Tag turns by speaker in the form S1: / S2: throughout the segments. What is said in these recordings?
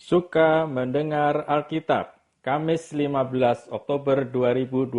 S1: Suka mendengar Alkitab, Kamis 15 Oktober 2020.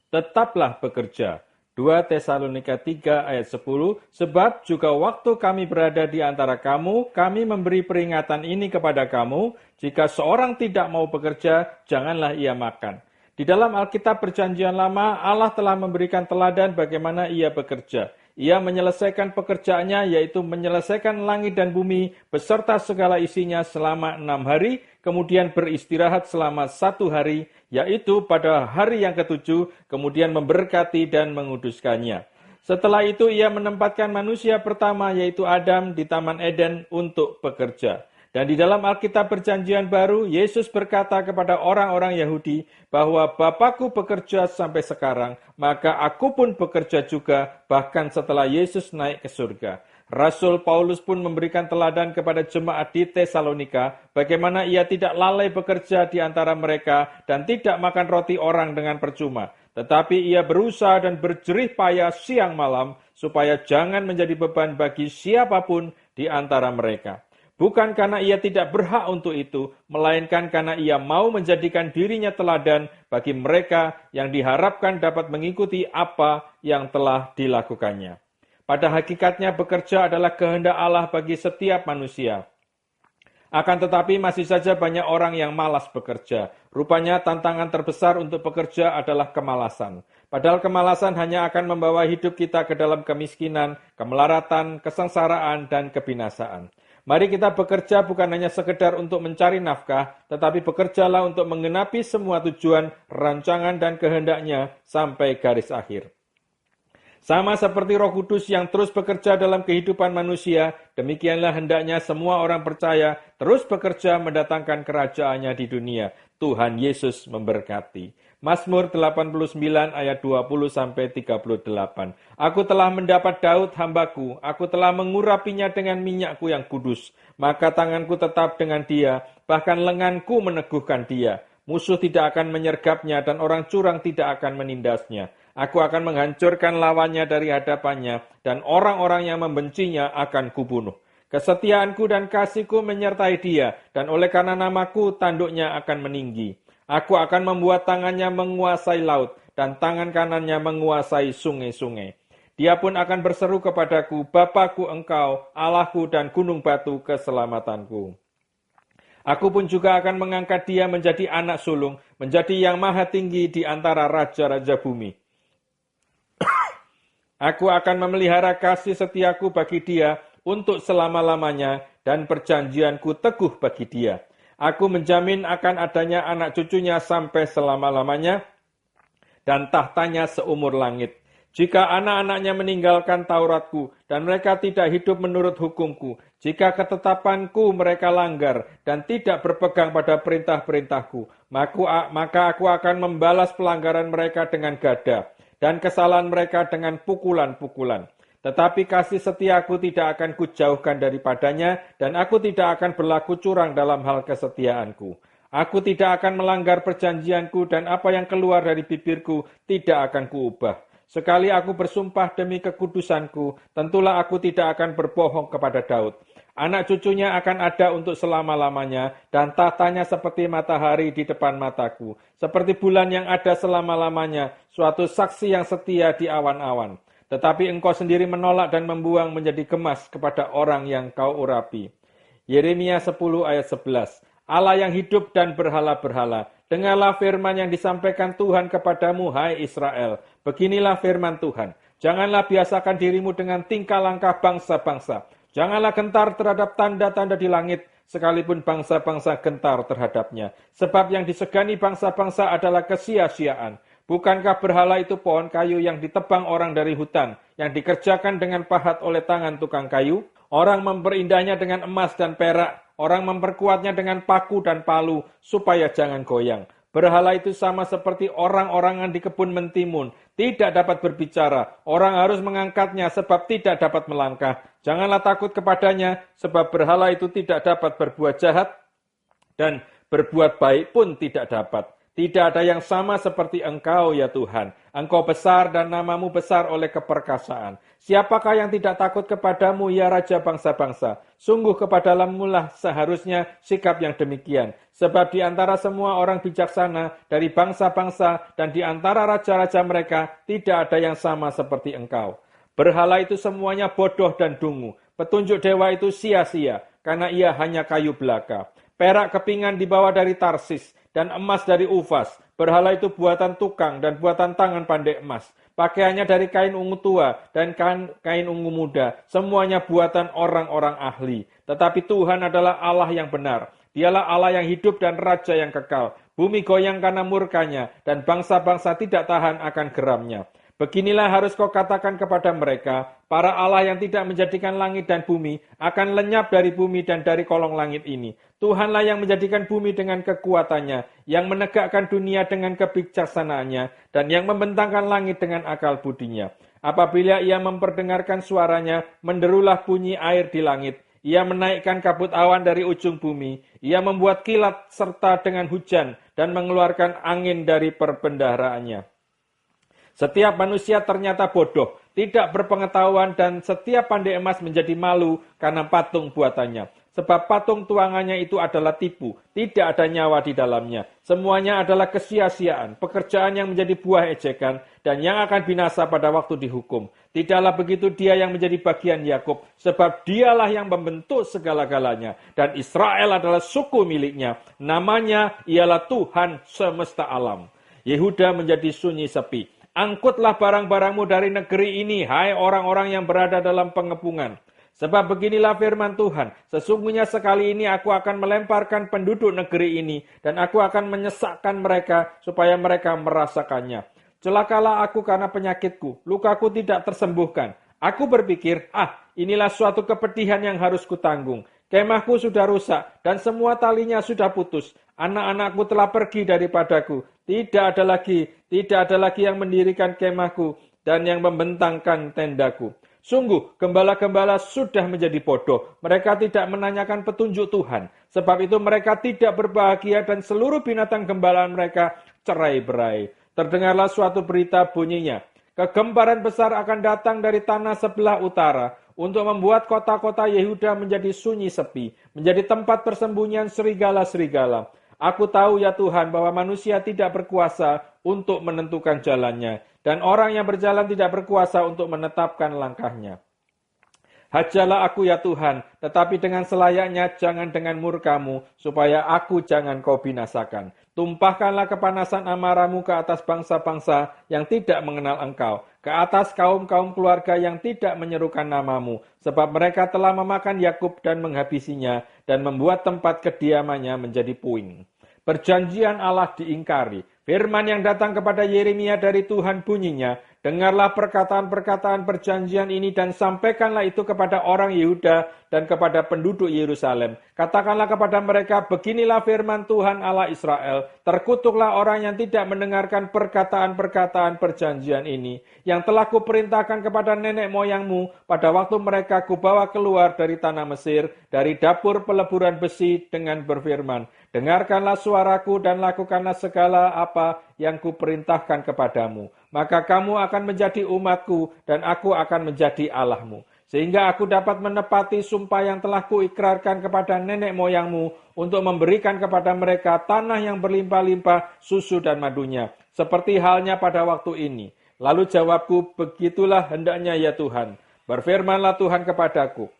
S1: Tetaplah bekerja. 2 Tesalonika 3 ayat 10, sebab juga waktu kami berada di antara kamu, kami memberi peringatan ini kepada kamu, jika seorang tidak mau bekerja, janganlah ia makan. Di dalam Alkitab Perjanjian Lama, Allah telah memberikan teladan bagaimana ia bekerja. Ia menyelesaikan pekerjaannya, yaitu menyelesaikan langit dan bumi beserta segala isinya selama 6 hari, kemudian beristirahat selama 1 hari, yaitu pada hari yang ketujuh, kemudian memberkati dan menguduskannya. Setelah itu ia menempatkan manusia pertama, yaitu Adam, di Taman Eden untuk bekerja. Dan di dalam Alkitab Perjanjian Baru, Yesus berkata kepada orang-orang Yahudi bahwa Bapakku bekerja sampai sekarang, maka aku pun bekerja juga bahkan setelah Yesus naik ke surga. Rasul Paulus pun memberikan teladan kepada jemaat di Tesalonika, bagaimana ia tidak lalai bekerja di antara mereka dan tidak makan roti orang dengan percuma. Tetapi ia berusaha dan berjerih payah siang malam, supaya jangan menjadi beban bagi siapapun di antara mereka. Bukan karena ia tidak berhak untuk itu, melainkan karena ia mau menjadikan dirinya teladan bagi mereka yang diharapkan dapat mengikuti apa yang telah dilakukannya. Pada hakikatnya bekerja adalah kehendak Allah bagi setiap manusia. Akan tetapi masih saja banyak orang yang malas bekerja. Rupanya tantangan terbesar untuk bekerja adalah kemalasan. Padahal kemalasan hanya akan membawa hidup kita ke dalam kemiskinan, kemelaratan, kesengsaraan, dan kebinasaan. Mari kita bekerja bukan hanya sekedar untuk mencari nafkah, tetapi bekerjalah untuk menggenapi semua tujuan, rancangan, dan kehendaknya sampai garis akhir. Sama seperti Roh Kudus yang terus bekerja dalam kehidupan manusia, demikianlah hendaknya semua orang percaya terus bekerja mendatangkan kerajaannya di dunia. Tuhan Yesus memberkati. Mazmur 89 ayat 20-38. Aku telah mendapat Daud hambaku, aku telah mengurapinya dengan minyakku yang kudus. Maka tanganku tetap dengan dia, bahkan lenganku meneguhkan dia. Musuh tidak akan menyergapnya dan orang curang tidak akan menindasnya. Aku akan menghancurkan lawannya dari hadapannya, dan orang-orang yang membencinya akan kubunuh. Kesetiaanku dan kasihku menyertai dia, dan oleh karena namaku tanduknya akan meninggi. Aku akan membuat tangannya menguasai laut, dan tangan kanannya menguasai sungai-sungai. Dia pun akan berseru kepadaku, Bapakku engkau, Allahku dan gunung batu keselamatanku. Aku pun juga akan mengangkat dia menjadi anak sulung, menjadi yang maha tinggi di antara raja-raja bumi. Aku akan memelihara kasih setiaku bagi dia untuk selama-lamanya, dan perjanjianku teguh bagi dia. Aku menjamin akan adanya anak cucunya sampai selama-lamanya, dan tahtanya seumur langit. Jika anak-anaknya meninggalkan Tauratku, dan mereka tidak hidup menurut hukumku, jika ketetapanku mereka langgar, dan tidak berpegang pada perintah-perintahku, maka aku akan membalas pelanggaran mereka dengan gada, dan kesalahan mereka dengan pukulan-pukulan. Tetapi kasih setiaku tidak akan kujauhkan daripadanya, dan aku tidak akan berlaku curang dalam hal kesetiaanku. Aku tidak akan melanggar perjanjianku, dan apa yang keluar dari bibirku tidak akan kuubah. Sekali aku bersumpah demi kekudusanku, tentulah aku tidak akan berbohong kepada Daud. Anak cucunya akan ada untuk selama-lamanya, dan tahtanya seperti matahari di depan mataku, seperti bulan yang ada selama-lamanya, suatu saksi yang setia di awan-awan. Tetapi engkau sendiri menolak dan membuang menjadi gemas kepada orang yang kau urapi. Yeremia 10 ayat 11. Allah yang hidup dan berhala-berhala, dengarlah firman yang disampaikan Tuhan kepadamu, hai Israel. Beginilah firman Tuhan, janganlah biasakan dirimu dengan tingkah langkah bangsa-bangsa. Janganlah gentar terhadap tanda-tanda di langit, sekalipun bangsa-bangsa gentar terhadapnya. Sebab yang disegani bangsa-bangsa adalah kesia-siaan. Bukankah berhala itu pohon kayu yang ditebang orang dari hutan, yang dikerjakan dengan pahat oleh tangan tukang kayu? Orang memperindahnya dengan emas dan perak, orang memperkuatnya dengan paku dan palu, supaya jangan goyang. Berhala itu sama seperti orang-orangan di kebun mentimun, tidak dapat berbicara. Orang harus mengangkatnya sebab tidak dapat melangkah. Janganlah takut kepadanya, sebab berhala itu tidak dapat berbuat jahat, dan berbuat baik pun tidak dapat. Tidak ada yang sama seperti Engkau, ya Tuhan. Engkau besar dan namamu besar oleh keperkasaan. Siapakah yang tidak takut kepadamu, ya Raja bangsa-bangsa? Sungguh kepadamu lah seharusnya sikap yang demikian. Sebab di antara semua orang bijaksana, dari bangsa-bangsa, dan di antara raja-raja mereka, tidak ada yang sama seperti Engkau. Berhala itu semuanya bodoh dan dungu. Petunjuk dewa itu sia-sia, karena ia hanya kayu belaka. Perak kepingan dibawa dari Tarsis, dan emas dari Ufas. Berhala itu buatan tukang dan buatan tangan pandai emas. Pakaiannya dari kain ungu tua dan kain ungu muda. Semuanya buatan orang-orang ahli. Tetapi Tuhan adalah Allah yang benar. Dialah Allah yang hidup dan Raja yang kekal. Bumi goyang karena murkanya, dan bangsa-bangsa tidak tahan akan geramnya. Beginilah harus kau katakan kepada mereka, para Allah yang tidak menjadikan langit dan bumi akan lenyap dari bumi dan dari kolong langit ini. Tuhanlah yang menjadikan bumi dengan kekuatannya, yang menegakkan dunia dengan kebijaksanaannya, dan yang membentangkan langit dengan akal budinya. Apabila ia memperdengarkan suaranya, menderulah bunyi air di langit. Ia menaikkan kabut awan dari ujung bumi. Ia membuat kilat serta dengan hujan, dan mengeluarkan angin dari perbendaharaannya. Setiap manusia ternyata bodoh, tidak berpengetahuan, dan setiap pandai emas menjadi malu karena patung buatannya. Sebab patung tuangannya itu adalah tipu, tidak ada nyawa di dalamnya. Semuanya adalah kesia-siaan, pekerjaan yang menjadi buah ejekan, dan yang akan binasa pada waktu dihukum. Tidaklah begitu dia yang menjadi bagian Yakub, sebab dialah yang membentuk segala-galanya, dan Israel adalah suku miliknya. Namanya ialah Tuhan semesta alam. Yehuda menjadi sunyi sepi. Angkutlah barang-barangmu dari negeri ini, hai orang-orang yang berada dalam pengepungan. Sebab beginilah firman Tuhan, sesungguhnya sekali ini aku akan melemparkan penduduk negeri ini, dan aku akan menyesakkan mereka, supaya mereka merasakannya. Celakalah aku karena penyakitku, lukaku tidak tersembuhkan. Aku berpikir, inilah suatu kepedihan yang harus kutanggung. Kemahku sudah rusak, dan semua talinya sudah putus. Anak-anakku telah pergi daripadaku. Tidak ada lagi yang mendirikan kemahku, dan yang membentangkan tendaku. Sungguh, gembala-gembala sudah menjadi bodoh. Mereka tidak menanyakan petunjuk Tuhan. Sebab itu mereka tidak berbahagia dan seluruh binatang gembalaan mereka cerai-berai. Terdengarlah suatu berita bunyinya. Kegemparan besar akan datang dari tanah sebelah utara untuk membuat kota-kota Yehuda menjadi sunyi sepi, menjadi tempat persembunyian serigala-serigala. Aku tahu ya Tuhan bahwa manusia tidak berkuasa untuk menentukan jalannya, dan orang yang berjalan tidak berkuasa untuk menetapkan langkahnya. Hajalah aku ya Tuhan, tetapi dengan selayaknya jangan dengan murkamu, supaya aku jangan kau binasakan. Tumpahkanlah kepanasan amarahmu ke atas bangsa-bangsa yang tidak mengenal engkau, ke atas kaum-kaum keluarga yang tidak menyerukan namamu, sebab mereka telah memakan Yakub dan menghabisinya, dan membuat tempat kediamannya menjadi puing. Perjanjian Allah diingkari. Firman yang datang kepada Yeremia dari Tuhan bunyinya, dengarlah perkataan-perkataan perjanjian ini dan sampaikanlah itu kepada orang Yehuda dan kepada penduduk Yerusalem. Katakanlah kepada mereka, beginilah firman Tuhan Allah Israel, terkutuklah orang yang tidak mendengarkan perkataan-perkataan perjanjian ini, yang telah kuperintahkan kepada nenek moyangmu pada waktu mereka kubawa keluar dari tanah Mesir, dari dapur peleburan besi dengan berfirman, dengarkanlah suaraku dan lakukanlah segala apa yang kuperintahkan kepadamu. Maka kamu akan menjadi umatku dan aku akan menjadi Allahmu. Sehingga aku dapat menepati sumpah yang telah kuikrarkan kepada nenek moyangmu untuk memberikan kepada mereka tanah yang berlimpah-limpah susu dan madunya. Seperti halnya pada waktu ini. Lalu jawabku, begitulah hendaknya ya Tuhan. Berfirmanlah Tuhan kepadaku.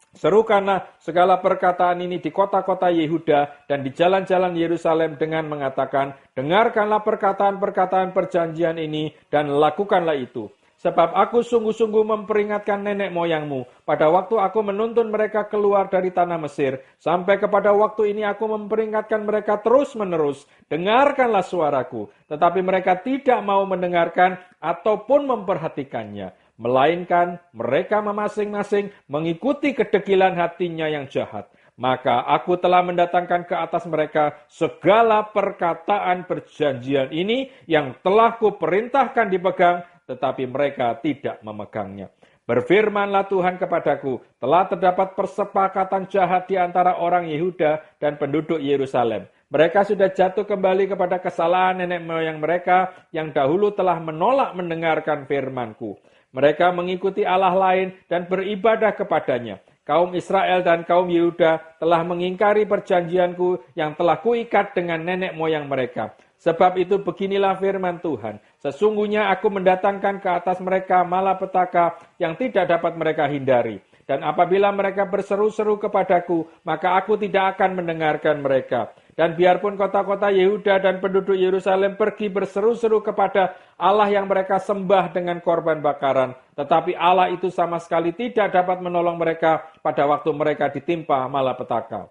S1: Serukanlah segala perkataan ini di kota-kota Yehuda dan di jalan-jalan Yerusalem dengan mengatakan, dengarkanlah perkataan-perkataan perjanjian ini dan lakukanlah itu. Sebab aku sungguh-sungguh memperingatkan nenek moyangmu pada waktu aku menuntun mereka keluar dari tanah Mesir. Sampai kepada waktu ini aku memperingatkan mereka terus-menerus. Dengarkanlah suaraku. Tetapi mereka tidak mau mendengarkan ataupun memperhatikannya. Melainkan mereka masing-masing mengikuti kedegilan hatinya yang jahat. Maka aku telah mendatangkan ke atas mereka segala perkataan perjanjian ini yang telah kuperintahkan dipegang, tetapi mereka tidak memegangnya. Berfirmanlah Tuhan kepadaku, telah terdapat persepakatan jahat di antara orang Yehuda dan penduduk Yerusalem. Mereka sudah jatuh kembali kepada kesalahan nenek moyang mereka yang dahulu telah menolak mendengarkan firman-Ku. Mereka mengikuti Allah lain dan beribadah kepadanya. Kaum Israel dan kaum Yehuda telah mengingkari perjanjian-Ku yang telah Kuikat dengan nenek moyang mereka. Sebab itu beginilah firman Tuhan. Sesungguhnya aku mendatangkan ke atas mereka malapetaka yang tidak dapat mereka hindari. Dan apabila mereka berseru-seru kepadaku, maka aku tidak akan mendengarkan mereka. Dan biarpun kota-kota Yehuda dan penduduk Yerusalem pergi berseru-seru kepada Allah yang mereka sembah dengan korban bakaran, tetapi Allah itu sama sekali tidak dapat menolong mereka pada waktu mereka ditimpa malapetaka.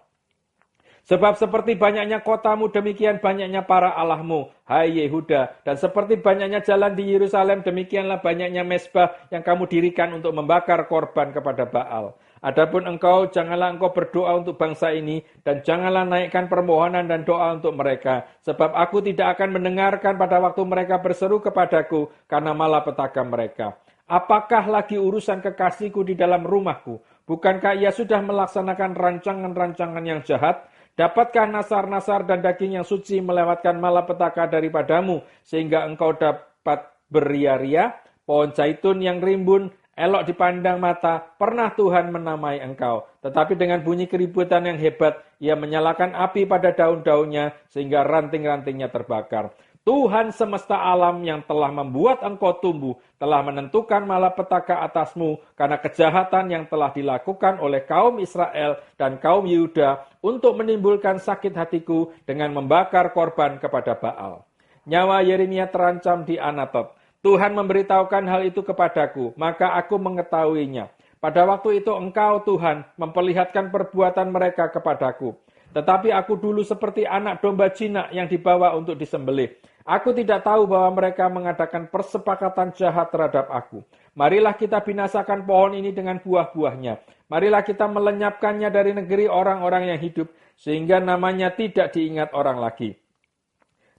S1: Sebab seperti banyaknya kotamu, demikian banyaknya para allahmu, hai Yehuda. Dan seperti banyaknya jalan di Yerusalem, demikianlah banyaknya mezbah yang kamu dirikan untuk membakar korban kepada Baal. Adapun engkau, janganlah engkau berdoa untuk bangsa ini, dan janganlah naikkan permohonan dan doa untuk mereka. Sebab aku tidak akan mendengarkan pada waktu mereka berseru kepadaku, karena malapetaka mereka. Apakah lagi urusan kekasihku di dalam rumahku? Bukankah ia sudah melaksanakan rancangan-rancangan yang jahat? Dapatkah nasar-nasar dan daging yang suci melewatkan malapetaka daripadamu, sehingga engkau dapat beria-ria? Pohon zaitun yang rimbun, elok dipandang mata, pernah Tuhan menamai engkau. Tetapi dengan bunyi keributan yang hebat, ia menyalakan api pada daun-daunnya, sehingga ranting-rantingnya terbakar. Tuhan semesta alam yang telah membuat engkau tumbuh, telah menentukan malapetaka atasmu karena kejahatan yang telah dilakukan oleh kaum Israel dan kaum Yehuda untuk menimbulkan sakit hatiku dengan membakar korban kepada Baal. Nyawa Yeremia terancam di Anatot. Tuhan memberitahukan hal itu kepadaku, maka aku mengetahuinya. Pada waktu itu engkau, Tuhan, memperlihatkan perbuatan mereka kepadaku. Tetapi aku dulu seperti anak domba jinak yang dibawa untuk disembelih. Aku tidak tahu bahwa mereka mengadakan persepakatan jahat terhadap aku. Marilah kita binasakan pohon ini dengan buah-buahnya. Marilah kita melenyapkannya dari negeri orang-orang yang hidup, sehingga namanya tidak diingat orang lagi.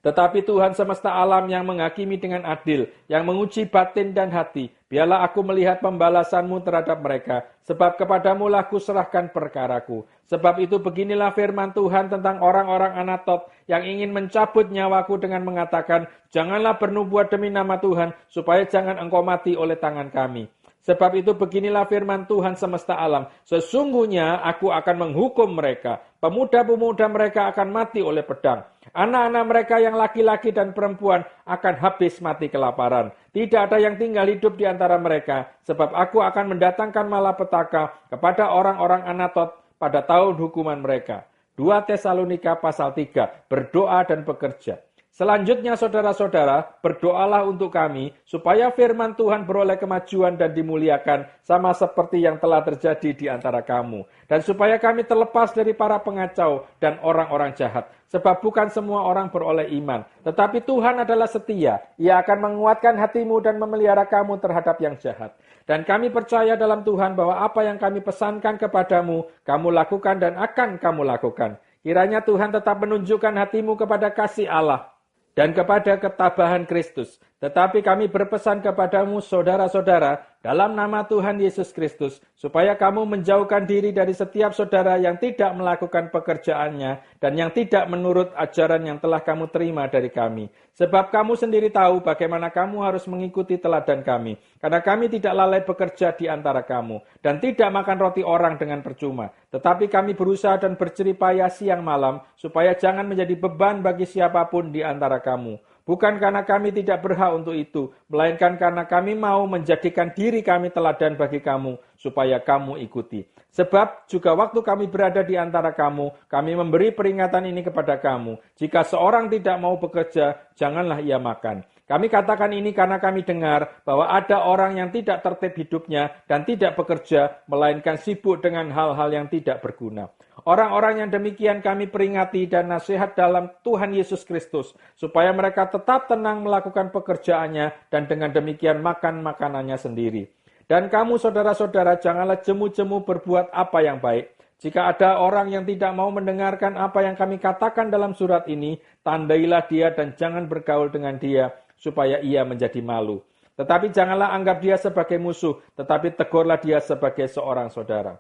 S1: Tetapi Tuhan semesta alam yang menghakimi dengan adil, yang menguji batin dan hati, biarlah aku melihat pembalasanmu terhadap mereka, sebab kepadamu lah kuserahkan perkaraku. Sebab itu beginilah firman Tuhan tentang orang-orang Anatot yang ingin mencabut nyawaku dengan mengatakan, janganlah bernubuat demi nama Tuhan, supaya jangan engkau mati oleh tangan kami. Sebab itu beginilah firman Tuhan semesta alam, sesungguhnya aku akan menghukum mereka, pemuda-pemuda mereka akan mati oleh pedang. Anak-anak mereka yang laki-laki dan perempuan akan habis mati kelaparan. Tidak ada yang tinggal hidup di antara mereka, sebab aku akan mendatangkan malapetaka kepada orang-orang Anatot pada tahun hukuman mereka. 2 Tesalonika pasal 3, berdoa dan bekerja. Selanjutnya saudara-saudara, berdoalah untuk kami, supaya firman Tuhan beroleh kemajuan dan dimuliakan, sama seperti yang telah terjadi di antara kamu. Dan supaya kami terlepas dari para pengacau dan orang-orang jahat. Sebab bukan semua orang beroleh iman. Tetapi Tuhan adalah setia. Ia akan menguatkan hatimu dan memelihara kamu terhadap yang jahat. Dan kami percaya dalam Tuhan bahwa apa yang kami pesankan kepadamu, kamu lakukan dan akan kamu lakukan. Kiranya Tuhan tetap menunjukkan hatimu kepada kasih Allah dan kepada ketabahan Kristus. Tetapi kami berpesan kepadamu, saudara-saudara, dalam nama Tuhan Yesus Kristus, supaya kamu menjauhkan diri dari setiap saudara yang tidak melakukan pekerjaannya dan yang tidak menurut ajaran yang telah kamu terima dari kami. Sebab kamu sendiri tahu bagaimana kamu harus mengikuti teladan kami. Karena kami tidak lalai bekerja di antara kamu dan tidak makan roti orang dengan percuma. Tetapi kami berusaha dan berjeripaya siang malam, supaya jangan menjadi beban bagi siapapun di antara kamu. Bukan karena kami tidak berhak untuk itu, melainkan karena kami mau menjadikan diri kami teladan bagi kamu, supaya kamu ikuti. Sebab juga waktu kami berada di antara kamu, kami memberi peringatan ini kepada kamu. Jika seorang tidak mau bekerja, janganlah ia makan. Kami katakan ini karena kami dengar bahwa ada orang yang tidak tertib hidupnya dan tidak bekerja, melainkan sibuk dengan hal-hal yang tidak berguna. Orang-orang yang demikian kami peringati dan nasihat dalam Tuhan Yesus Kristus, supaya mereka tetap tenang melakukan pekerjaannya dan dengan demikian makan makanannya sendiri. Dan kamu saudara-saudara janganlah jemu-jemu berbuat apa yang baik. Jika ada orang yang tidak mau mendengarkan apa yang kami katakan dalam surat ini, tandailah dia dan jangan bergaul dengan dia, supaya ia menjadi malu. Tetapi janganlah anggap dia sebagai musuh, tetapi tegurlah dia sebagai seorang saudara.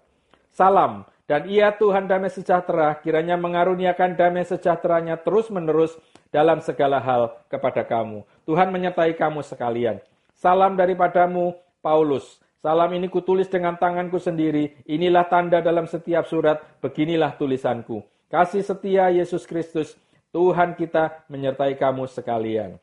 S1: Salam Dan Ia Tuhan damai sejahtera kiranya mengaruniakan damai sejahteranya terus-menerus dalam segala hal kepada kamu. Tuhan menyertai kamu sekalian. Salam daripadamu, Paulus. Salam ini kutulis dengan tanganku sendiri. Inilah tanda dalam setiap surat. Beginilah tulisanku. Kasih setia Yesus Kristus, Tuhan kita menyertai kamu sekalian.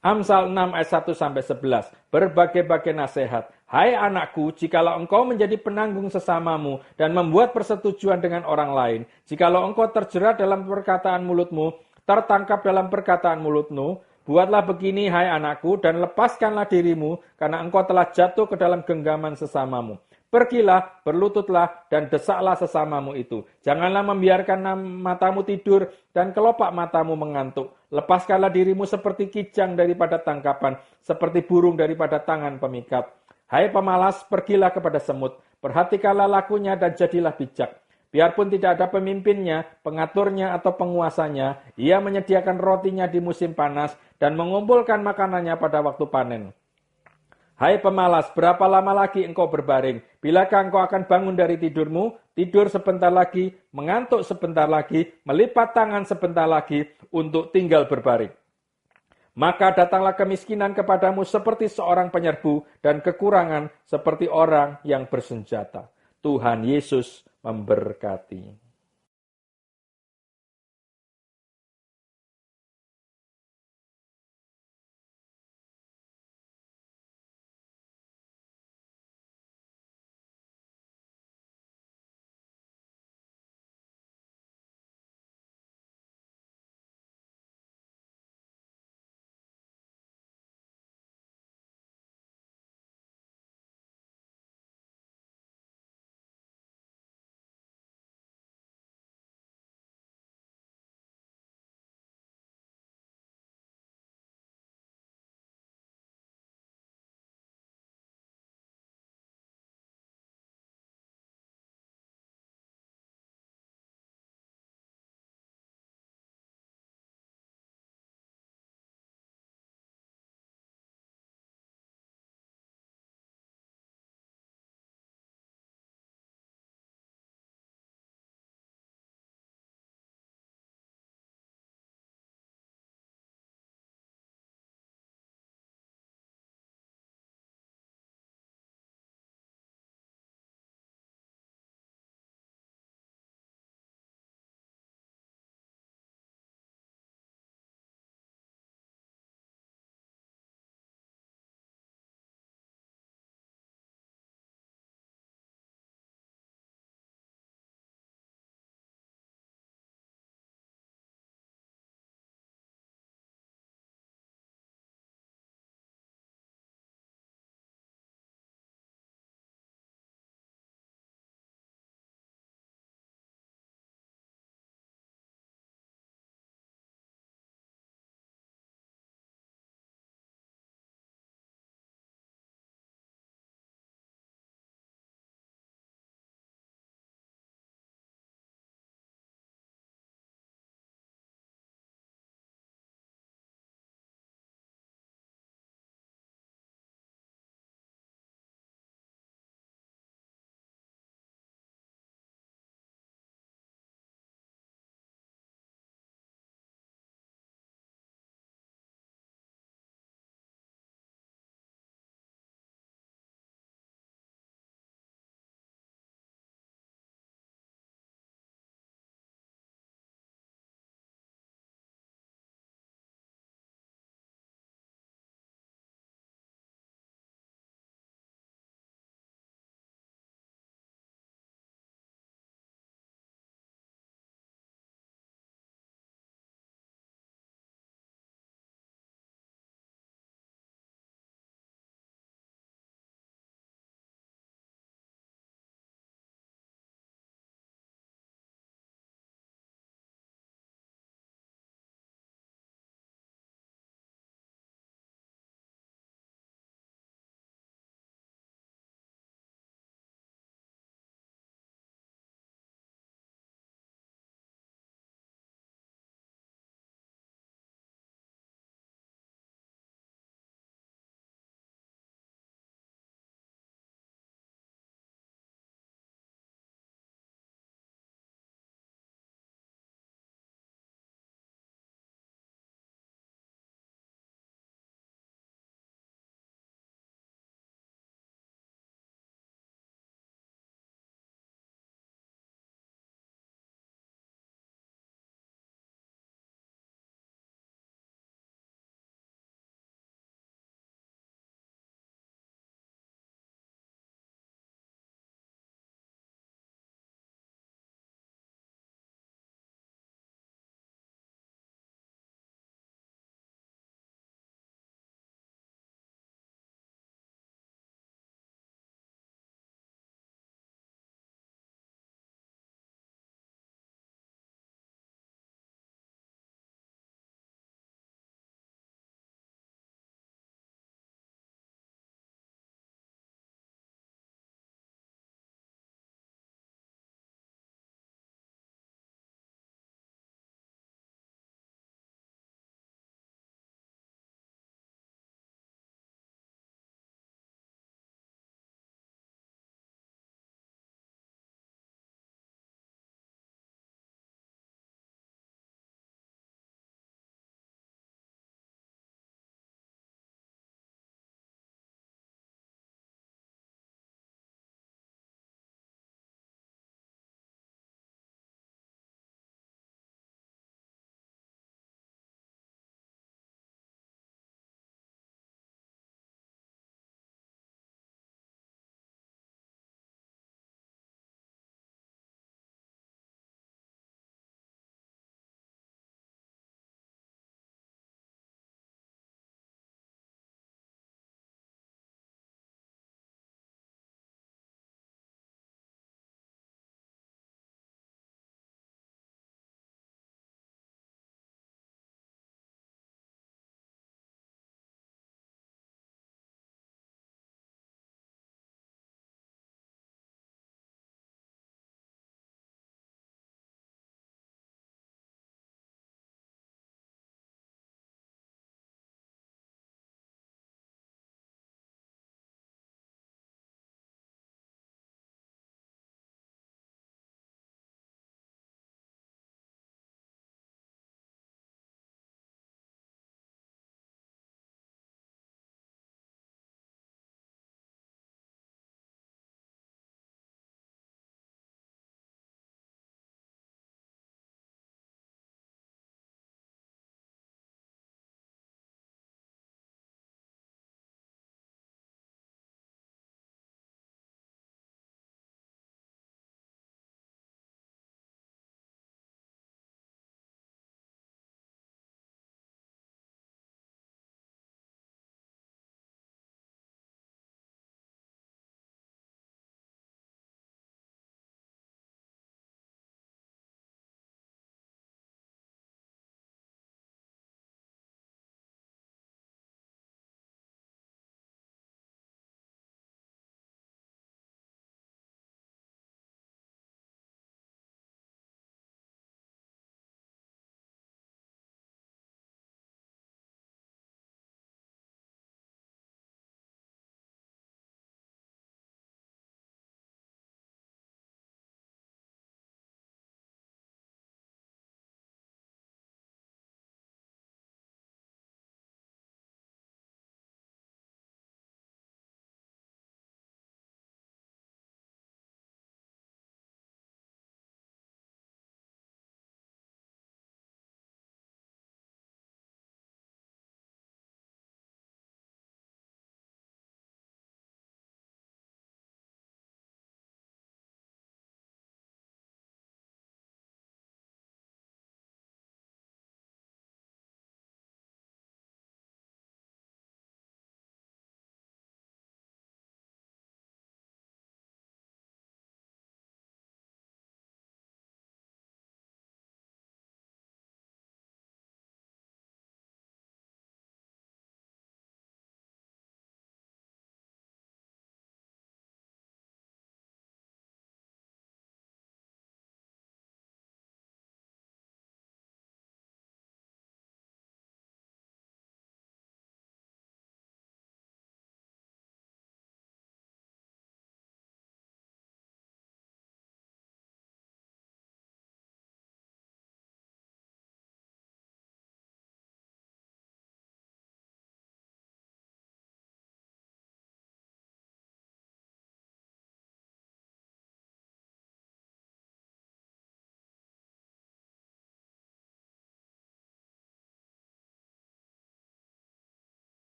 S1: Amsal 6 ayat 1-11. Berbagai-bagai nasihat. Hai anakku, jikalau engkau menjadi penanggung sesamamu dan membuat persetujuan dengan orang lain, jikalau engkau terjerat dalam perkataan mulutmu, tertangkap dalam perkataan mulutmu, buatlah begini hai anakku dan lepaskanlah dirimu karena engkau telah jatuh ke dalam genggaman sesamamu. Pergilah, berlututlah, dan desaklah sesamamu itu. Janganlah membiarkan matamu tidur dan kelopak matamu mengantuk. Lepaskanlah dirimu seperti kijang daripada tangkapan, seperti burung daripada tangan pemikat. Hai pemalas, pergilah kepada semut. Perhatikanlah lakunya dan jadilah bijak. Biarpun tidak ada pemimpinnya, pengaturnya, atau penguasanya, ia menyediakan rotinya di musim panas dan mengumpulkan makanannya pada waktu panen. Hai pemalas, berapa lama lagi engkau berbaring? Bilakah engkau akan bangun dari tidurmu? Tidur sebentar lagi, mengantuk sebentar lagi, melipat tangan sebentar lagi untuk tinggal berbaring. Maka datanglah kemiskinan kepadamu seperti seorang penyerbu dan kekurangan seperti orang yang bersenjata. Tuhan Yesus memberkati.